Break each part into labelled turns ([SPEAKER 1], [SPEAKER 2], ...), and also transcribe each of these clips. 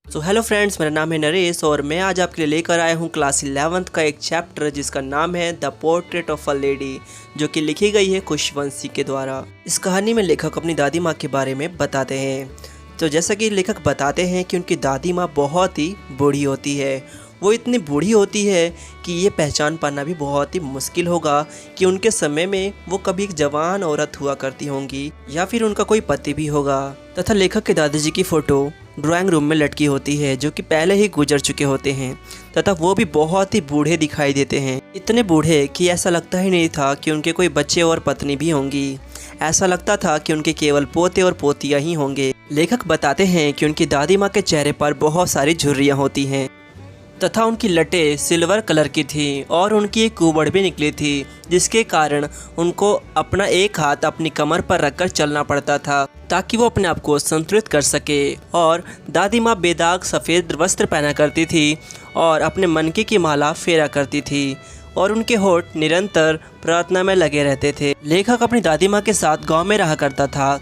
[SPEAKER 1] Hello friends, मेरा नाम है नरेश और मैं आज आपके लिए लेकर आया हूँ क्लास 11th का एक चैप्टर जिसका नाम है the portrait of a lady, जो कि लिखी गई है खुशवंशी के द्वारा। इस कहानी में लेखक अपनी दादी माँ के बारे में बताते हैं। तो जैसा कि लेखक बताते हैं कि उनकी दादी माँ बहुत ही बूढ़ी होती है। वो इतनी बूढ़ी होती है कि ये पहचान पाना भी बहुत ही मुश्किल होगा कि उनके समय में वो कभी एक जवान औरत हुआ करती होंगी या फिर उनका कोई पति भी होगा। तथा लेखक के दादाजी की फ़ोटो ड्राइंग रूम में लटकी होती है, जो कि पहले ही गुजर चुके होते हैं तथा वो भी बहुत ही बूढ़े दिखाई देते हैं। इतने बूढ़े कि ऐसा लगता ही नहीं था कि उनके कोई बच्चे और पत्नी भी होंगी। ऐसा लगता था कि उनके केवल पोते और पोतियां ही होंगे। लेखक बताते हैं कि उनकी दादी माँ के चेहरे पर बहुत सारी झुर्रियाँ होती हैं तथा उनकी लटें सिल्वर कलर की थी और उनकी एक कुबड़ भी निकली थी, जिसके कारण उनको अपना एक हाथ अपनी कमर पर रखकर चलना पड़ता था ताकि वो अपने आप को संतुलित कर सके। और दादी माँ बेदाग सफ़ेद वस्त्र पहना करती थी और अपने मनके की माला फेरा करती थी और उनके होठ निरंतर प्रार्थना में लगे रहते थे। लेखक अपनी दादी माँ के साथ गाँव में रहा करता था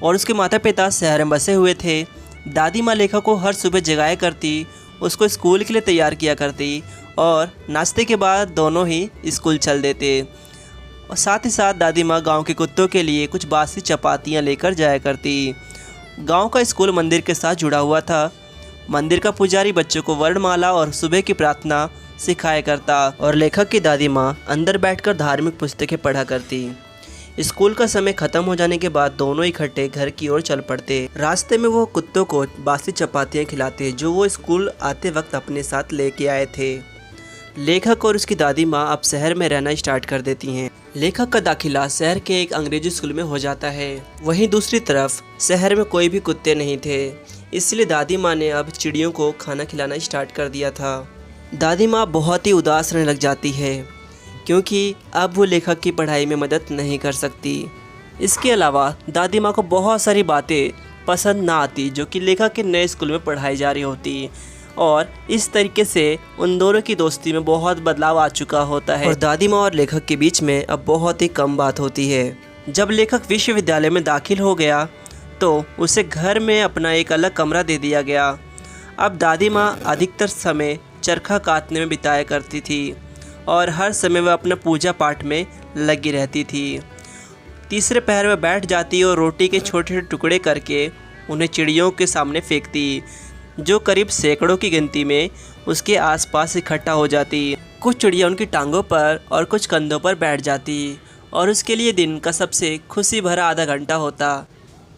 [SPEAKER 1] और उसके माता पिता शहर में बसे हुए थे। दादी माँ लेखक को हर सुबह जगाया करती, उसको स्कूल के लिए तैयार किया करती और नाश्ते के बाद दोनों ही स्कूल चल देते। और साथ ही साथ दादी माँ गांव के कुत्तों के लिए कुछ बासी चपातियाँ लेकर जाया करती। गांव का स्कूल मंदिर के साथ जुड़ा हुआ था। मंदिर का पुजारी बच्चों को वर्णमाला और सुबह की प्रार्थना सिखाया करता और लेखक की दादी माँ अंदर बैठकर धार्मिक पुस्तकें पढ़ा करती। स्कूल का समय ख़त्म हो जाने के बाद दोनों इकट्ठे घर की ओर चल पड़ते। रास्ते में वो कुत्तों को बासी चपातियाँ खिलाते जो वो स्कूल आते वक्त अपने साथ लेके आए थे। लेखक और उसकी दादी माँ अब शहर में रहना स्टार्ट कर देती हैं। लेखक का दाखिला शहर के एक अंग्रेजी स्कूल में हो जाता है। वहीं दूसरी तरफ शहर में कोई भी कुत्ते नहीं थे, इसलिए दादी माँ ने अब चिड़ियों को खाना खिलाना स्टार्ट कर दिया था। दादी माँ बहुत ही उदास रहने लग जाती है क्योंकि अब वो लेखक की पढ़ाई में मदद नहीं कर सकती। इसके अलावा दादी माँ को बहुत सारी बातें पसंद ना आती जो कि लेखक के नए स्कूल में पढ़ाई जा रही होती और इस तरीके से उन दोनों की दोस्ती में बहुत बदलाव आ चुका होता है और दादी माँ और लेखक के बीच में अब बहुत ही कम बात होती है। जब लेखक विश्वविद्यालय में दाखिल हो गया तो उसे घर में अपना एक अलग कमरा दे दिया गया। अब दादी माँ अधिकतर समय चरखा काटने में बिताया करती थी और हर समय वह अपना पूजा पाठ में लगी रहती थी। तीसरे पहर में बैठ जाती और रोटी के छोटे छोटे टुकड़े करके उन्हें चिड़ियों के सामने फेंकती, जो करीब सैकड़ों की गिनती में उसके आसपास इकट्ठा हो जाती। कुछ चिड़िया उनकी टांगों पर और कुछ कंधों पर बैठ जाती और उसके लिए दिन का सबसे खुशी भरा आधा घंटा होता।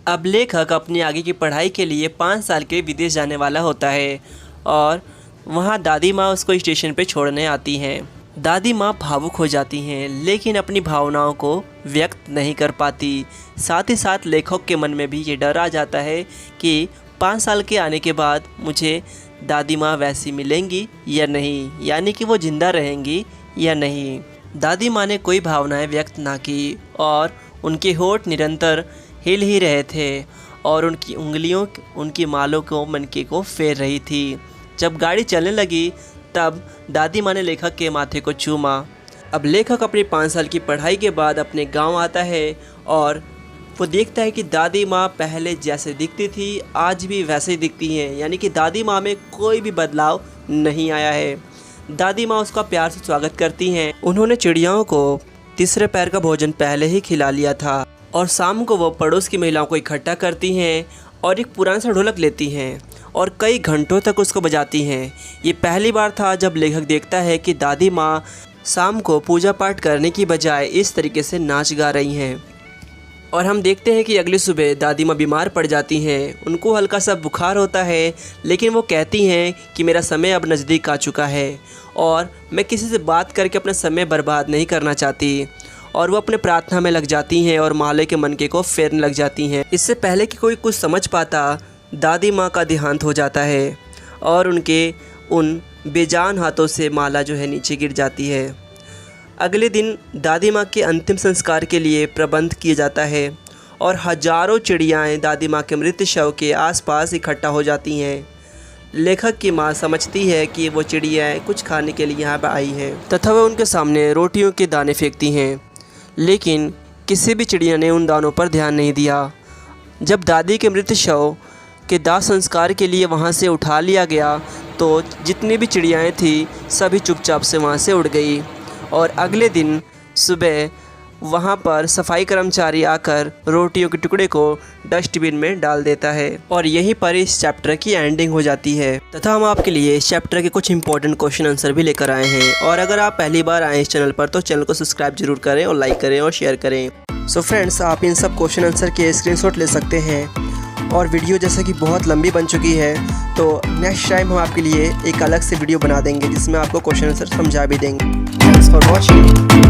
[SPEAKER 1] अब लेखक अपनी आगे की पढ़ाई के लिए 5 साल के विदेश जाने वाला होता है और वहाँ दादी माँ उसको स्टेशन पर छोड़ने आती हैं। दादी माँ भावुक हो जाती हैं लेकिन अपनी भावनाओं को व्यक्त नहीं कर पाती। साथ ही साथ लेखक के मन में भी ये डर आ जाता है कि 5 साल के आने के बाद मुझे दादी माँ वैसी मिलेंगी या नहीं, यानी कि वो ज़िंदा रहेंगी या नहीं। दादी माँ ने कोई भावनाएं व्यक्त ना की और उनके होठ निरंतर हिल ही रहे थे और उनकी उंगलियों उनकी मालों को मनके को फेर रही थी। जब गाड़ी चलने लगी तब दादी माँ ने लेखक के माथे को चूमा। अब लेखक अपनी 5 साल की पढ़ाई के बाद अपने गांव आता है और वो देखता है कि दादी माँ पहले जैसे दिखती थी आज भी वैसे ही दिखती हैं, यानी कि दादी माँ में कोई भी बदलाव नहीं आया है। दादी माँ उसका प्यार से स्वागत करती हैं। उन्होंने चिड़ियाओं को तीसरे पैर का भोजन पहले ही खिला लिया था और शाम को वो पड़ोस की महिलाओं को इकट्ठा करती हैं और एक पुराना सा ढोलक लेती हैं और कई घंटों तक उसको बजाती हैं। ये पहली बार था जब लेखक देखता है कि दादी माँ शाम को पूजा पाठ करने की बजाय इस तरीके से नाच गा रही हैं। और हम देखते हैं कि अगली सुबह दादी माँ बीमार पड़ जाती हैं। उनको हल्का सा बुखार होता है लेकिन वो कहती हैं कि मेरा समय अब नज़दीक आ चुका है और मैं किसी से बात करके अपना समय बर्बाद नहीं करना चाहती। और वो अपने प्रार्थना में लग जाती हैं और माले के मनके को फेरने लग जाती हैं। इससे पहले कि कोई कुछ समझ पाता दादी माँ का देहांत हो जाता है और उनके उन बेजान हाथों से माला जो है नीचे गिर जाती है। अगले दिन दादी माँ के अंतिम संस्कार के लिए प्रबंध किया जाता है और हजारों चिड़ियाएँ दादी माँ के मृत शव के आसपास इकट्ठा हो जाती हैं। लेखक की माँ समझती है कि वो चिड़ियाँ कुछ खाने के लिए यहाँ पर आई हैं तथा वह उनके सामने रोटियों के दाने फेंकती हैं, लेकिन किसी भी चिड़िया ने उन दानों पर ध्यान नहीं दिया। जब दादी के मृत शव कि दाह संस्कार के लिए वहाँ से उठा लिया गया तो जितनी भी चिड़ियाएँ थी सभी चुपचाप से वहाँ से उड़ गई। और अगले दिन सुबह वहाँ पर सफाई कर्मचारी आकर रोटियों के टुकड़े को डस्टबिन में डाल देता है और यहीं पर इस चैप्टर की एंडिंग हो जाती है। तथा हम आपके लिए इस चैप्टर के कुछ इंपॉर्टेंट क्वेश्चन आंसर भी लेकर आए हैं। और अगर आप पहली बार आए इस चैनल पर तो चैनल को सब्सक्राइब जरूर करें और लाइक करें और शेयर करें। सो फ्रेंड्स, आप इन सब क्वेश्चन आंसर के स्क्रीनशॉट ले सकते हैं। और वीडियो जैसा कि बहुत लंबी बन चुकी है तो नेक्स्ट टाइम हम आपके लिए एक अलग से वीडियो बना देंगे जिसमें आपको क्वेश्चन आंसर समझा भी देंगे। Thanks for watching.